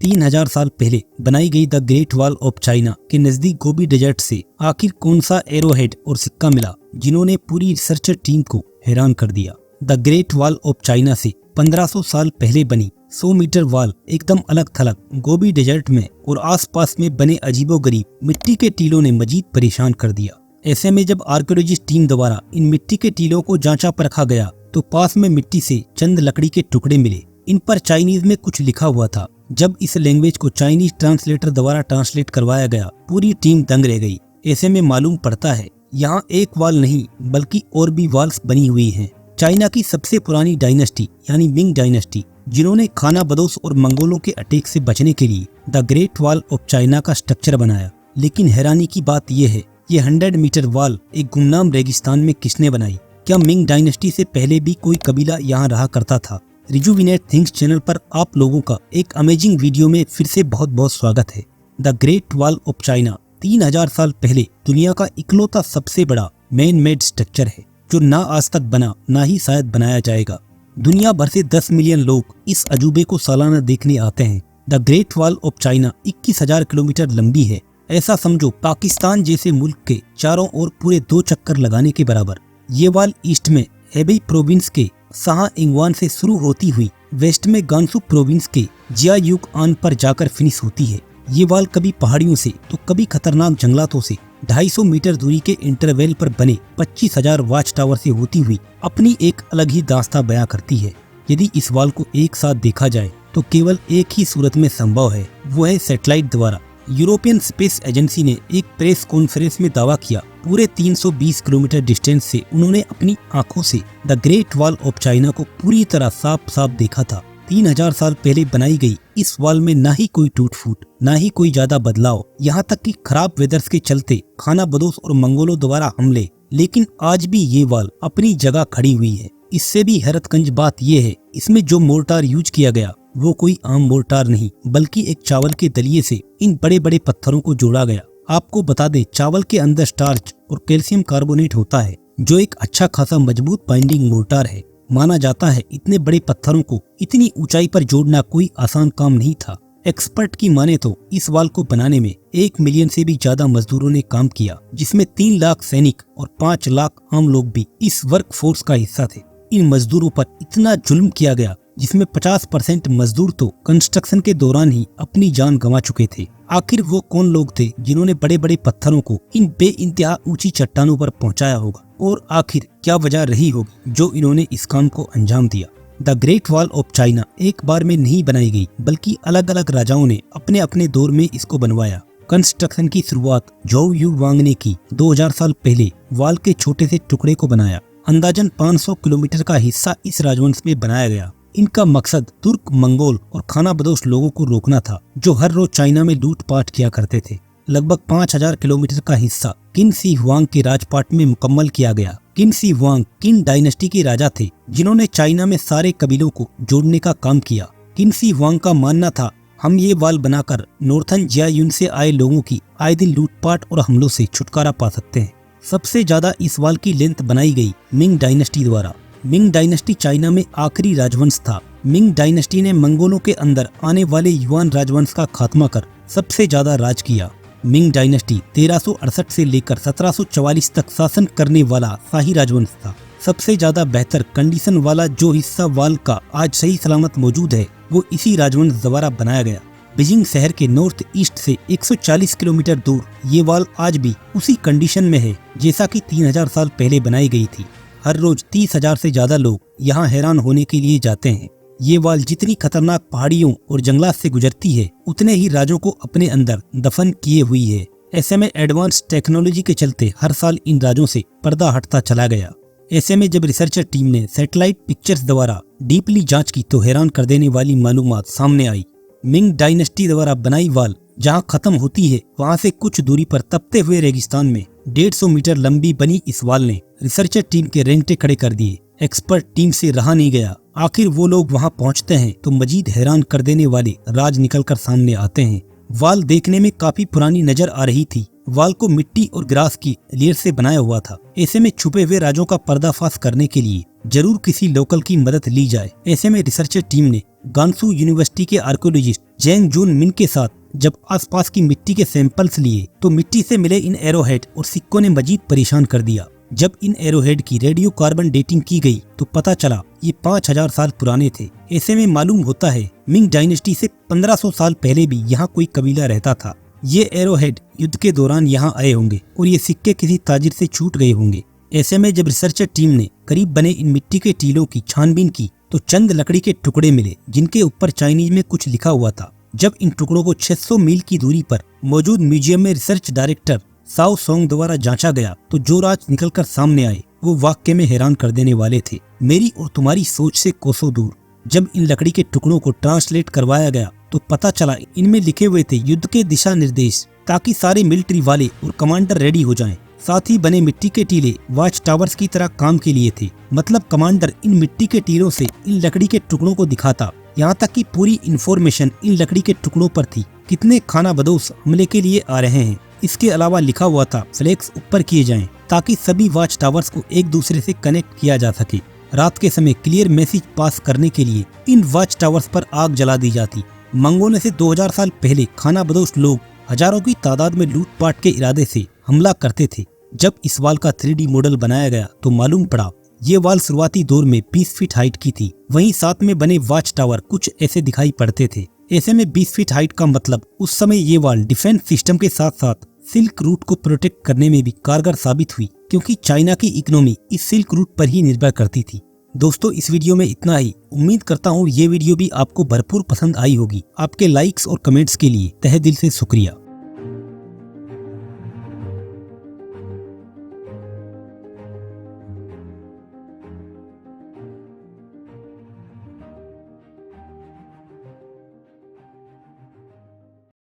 3000 साल पहले बनाई गई the great wall of China के नजदीक गोबी डेजर्ट से आखिर कौन सा एरोहेड और सिक्का मिला जिन्होंने पूरी रिसर्चर टीम को हैरान कर दिया। The great wall of China से 1500 साल पहले बनी 100 मीटर वॉल एकदम अलग थलग गोबी डेजर्ट में और आसपास में बने अजीबोगरीब मिट्टी के टीलों ने मजीद परेशान कर दिया। ऐसे में जब आर्कियोलॉजिस्ट टीम द्वारा इन मिट्टी के टीलों को जांचा परखा गया तो पास में मिट्टी से चंद लकड़ी के टुकड़े मिले। इन पर चाइनीज में कुछ लिखा हुआ था। जब इस लैंग्वेज को चाइनीज ट्रांसलेटर द्वारा ट्रांसलेट करवाया गया पूरी टीम दंग रह गई। ऐसे में मालूम पड़ता है यहाँ एक वॉल नहीं बल्कि और भी वॉल्स बनी हुई हैं। चाइना की सबसे पुरानी डायनेस्टी यानी मिंग डायनेस्टी जिन्होंने खाना बदोश और मंगोलों के अटैक से बचने के लिए the great wall of China का स्ट्रक्चर बनाया। लेकिन हैरानी की बात यह है ये 100 मीटर वॉल एक गुमनाम रेगिस्तान में किसने बनाई? क्या मिंग डायनेस्टी से पहले भी कोई कबीला यहाँ रहा करता था? रिजुविनेट थिंग्स चैनल पर आप लोगों का एक अमेजिंग वीडियो में फिर से बहुत बहुत स्वागत है। The great wall of China 3000 साल पहले दुनिया का इकलौता सबसे बड़ा मैन मेड स्ट्रक्चर है जो ना आज तक बना ना ही शायद बनाया जाएगा। दुनिया भर से 10 मिलियन लोग इस अजूबे को सालाना देखने आते हैं। The great wall of China 21,000 kilometre लंबी है। ऐसा समझो पाकिस्तान जैसे मुल्क के चारों ओर पूरे 2 चक्कर लगाने के बराबर। ये वॉल ईस्ट में हेबेई प्रोविंस के साहा इंगवान से शुरू होती हुई वेस्ट में गांसू प्रोविंस के जियायुक आन पर जाकर फिनिश होती है। ये वॉल कभी पहाड़ियों से तो कभी खतरनाक जंगलातों से 250 मीटर दूरी के इंटरवल पर बने 25,000 वॉच टावर से होती हुई अपनी एक अलग ही दास्तां बयां करती है। यदि इस वॉल को एक साथ देखा जाए तो केवल एक ही सूरत में संभव है, वो है सैटेलाइट द्वारा। यूरोपियन स्पेस एजेंसी ने एक प्रेस कॉन्फ्रेंस में दावा किया पूरे 320 किलोमीटर डिस्टेंस से उन्होंने अपनी आंखों से the great wall of China को पूरी तरह साफ साफ देखा था। 3000 साल पहले बनाई गई इस वॉल में ना ही कोई टूट फूट ना ही कोई ज्यादा बदलाव, यहाँ तक कि खराब वेदर्स के चलते खाना बदोश और मंगोलों द्वारा हमले, लेकिन आज भी ये वॉल अपनी जगह खड़ी हुई है। इससे भी हैरतगंज बात यह है इसमें जो मोर्टार यूज किया गया वो कोई आम मोर्टार नहीं बल्कि एक चावल के दलिये से इन बड़े बड़े पत्थरों को जोड़ा गया। आपको बता दें चावल के अंदर स्टार्च और कैल्शियम कार्बोनेट होता है जो एक अच्छा खासा मजबूत बाइंडिंग मोर्टार है। माना जाता है इतने बड़े पत्थरों को इतनी ऊंचाई पर जोड़ना कोई आसान काम नहीं था। एक्सपर्ट की माने तो इस वॉल को बनाने में 1 मिलियन से भी ज्यादा मजदूरों ने काम किया जिसमें 3 लाख सैनिक और 5 लाख आम लोग भी इस वर्क फोर्स का हिस्सा थे। इन मजदूरों पर इतना जुल्म किया गया जिसमें 50% मजदूर तो कंस्ट्रक्शन के दौरान ही अपनी जान गंवा चुके थे। आखिर वो कौन लोग थे जिन्होंने बड़े बड़े पत्थरों को इन बेइंतहा ऊंची चट्टानों पर पहुंचाया होगा और आखिर क्या वजह रही होगी जो इन्होंने इस काम को अंजाम दिया? The great wall of China एक बार में नहीं बनाई गई बल्कि अलग अलग राजाओं ने अपने अपने दौर में इसको बनवाया। कंस्ट्रक्शन की शुरुआत झोउ यू वांग ने की। 2000 साल पहले वॉल के छोटे से टुकड़े को बनाया। अंदाजन 500 किलोमीटर का हिस्सा इस राजवंश में बनाया गया। इनका मकसद तुर्क, मंगोल और खाना बदोश लोगों को रोकना था जो हर रोज चाइना में लूटपाट किया करते थे। लगभग 5000 किलोमीटर का हिस्सा किन शी हुआंग के राजपाट में मुकम्मल किया गया। किन शी हुआंग किन डायनेस्टी के राजा थे जिन्होंने चाइना में सारे कबीलों को जोड़ने का काम किया। किन शी हुआंग का मानना था हम ये वॉल बनाकर नॉर्थन जियायुन से आए लोगों की आए दिन लूटपाट और हमलों से छुटकारा पा सकते हैं। सबसे ज्यादा इस वॉल की लेंथ बनाई गई मिंग डायनेस्टी द्वारा। मिंग डायनेस्टी चाइना में आखिरी राजवंश था। मिंग डायनेस्टी ने मंगोलों के अंदर आने वाले युआन राजवंश का खात्मा कर सबसे ज्यादा राज किया। मिंग डायनेस्टी 1368 से लेकर 1744 तक शासन करने वाला शाही राजवंश था। सबसे ज्यादा बेहतर कंडीशन वाला जो हिस्सा वॉल का आज सही सलामत मौजूद है वो इसी राजवंश द्वारा बनाया गया। बीजिंग शहर के नॉर्थ ईस्ट से 140 किलोमीटर दूर ये वॉल आज भी उसी कंडीशन में है जैसा कि 3000 साल पहले बनाई गई थी। हर रोज 30,000 से ज्यादा लोग यहाँ हैरान होने के लिए जाते हैं। ये वॉल जितनी खतरनाक पहाड़ियों और जंगलात से गुजरती है उतने ही राजों को अपने अंदर दफन किए हुई है। ऐसे में एडवांस टेक्नोलॉजी के चलते हर साल इन राजों से पर्दा हटता चला गया। ऐसे में जब रिसर्चर टीम ने सैटेलाइट पिक्चर्स द्वारा डीपली जांच की तो हैरान कर देने वाली मालूमात सामने आई। मिंग डायनेस्टी द्वारा बनाई वॉल जहां खत्म होती है वहां से कुछ दूरी पर तपते हुए रेगिस्तान में 150 मीटर लंबी बनी इस वॉल ने रिसर्चर टीम के रेंगटे खड़े कर दिए। एक्सपर्ट टीम से रहा नहीं गया। आखिर वो लोग वहां पहुंचते हैं तो मजीद हैरान कर देने वाले राज निकलकर सामने आते हैं। वॉल देखने में काफी पुरानी नजर आ रही थी। वॉल को मिट्टी और ग्रास की लेयर से बनाया हुआ था। ऐसे में छुपे हुए राजों का पर्दाफाश करने के लिए जरूर किसी लोकल की मदद ली जाए। ऐसे में रिसर्चर टीम ने गांसू यूनिवर्सिटी के आर्कियोलॉजिस्ट जेंग जून मिन के साथ जब आसपास की मिट्टी के सैंपल्स लिए तो मिट्टी से मिले इन एरोहेड और सिक्कों ने मजीद परेशान कर दिया। जब इन एरोहेड की रेडियो कार्बन डेटिंग की गई तो पता चला ये 5000 साल पुराने थे। ऐसे में मालूम होता है मिंग डायनेस्टी से 1500 साल पहले भी यहाँ कोई कबीला रहता था। ये एरोहेड युद्ध के दौरान यहाँ आए होंगे और ये सिक्के किसी ताजिर से छूट गए होंगे। ऐसे में जब रिसर्चर टीम ने करीब बने इन मिट्टी के टीलों की छानबीन की तो चंद लकड़ी के टुकड़े मिले जिनके ऊपर चाइनीज में कुछ लिखा हुआ था। जब इन टुकड़ों को 600 मील की दूरी पर मौजूद म्यूजियम में रिसर्च डायरेक्टर साओ सोंग द्वारा जांचा गया तो जो राज निकलकर सामने आए वो वाकई में हैरान कर देने वाले थे। मेरी और तुम्हारी सोच से कोसों दूर। जब इन लकड़ी के टुकड़ों को ट्रांसलेट करवाया गया तो पता चला इनमें लिखे हुए थे युद्ध के दिशा निर्देश, ताकि सारे मिलिट्री वाले और कमांडर रेडी हो जाएं। साथ ही बने मिट्टी के टीले वॉच टावर्स की तरह काम के लिए थे। मतलब कमांडर इन मिट्टी के टीलों से इन लकड़ी के टुकड़ों को दिखाता। यहाँ तक कि पूरी इंफॉर्मेशन इन लकड़ी के टुकड़ों पर थी, कितने खानाबदोश हमले के लिए आ रहे हैं। इसके अलावा लिखा हुआ था फ्लैग्स ऊपर किए जाएं ताकि सभी वॉच टावर्स को एक दूसरे से कनेक्ट किया जा सके। रात के समय क्लियर मैसेज पास करने के लिए इन वॉच टावर्स पर आग जला दी जाती। मंगोलों से 2000 साल पहले खानाबदोश लोग हजारों की तादाद में लूटपाट के इरादे से हमला करते थे। जब इस वाल का 3D मॉडल बनाया गया तो मालूम पड़ा ये वाल शुरुआती दौर में 20 फीट हाइट की थी। वहीं साथ में बने वॉच टावर कुछ ऐसे दिखाई पड़ते थे। ऐसे में 20 फीट हाइट का मतलब उस समय ये वाल डिफेंस सिस्टम के साथ साथ सिल्क रूट को प्रोटेक्ट करने में भी कारगर साबित हुई, क्योंकि चाइना की इकोनॉमी इस सिल्क रूट पर ही निर्भर करती थी। दोस्तों, इस वीडियो में इतना ही। उम्मीद करता हूँ ये वीडियो भी आपको भरपूर पसंद आई होगी। आपके लाइक्स और कमेंट्स के लिए तहे दिल से शुक्रिया।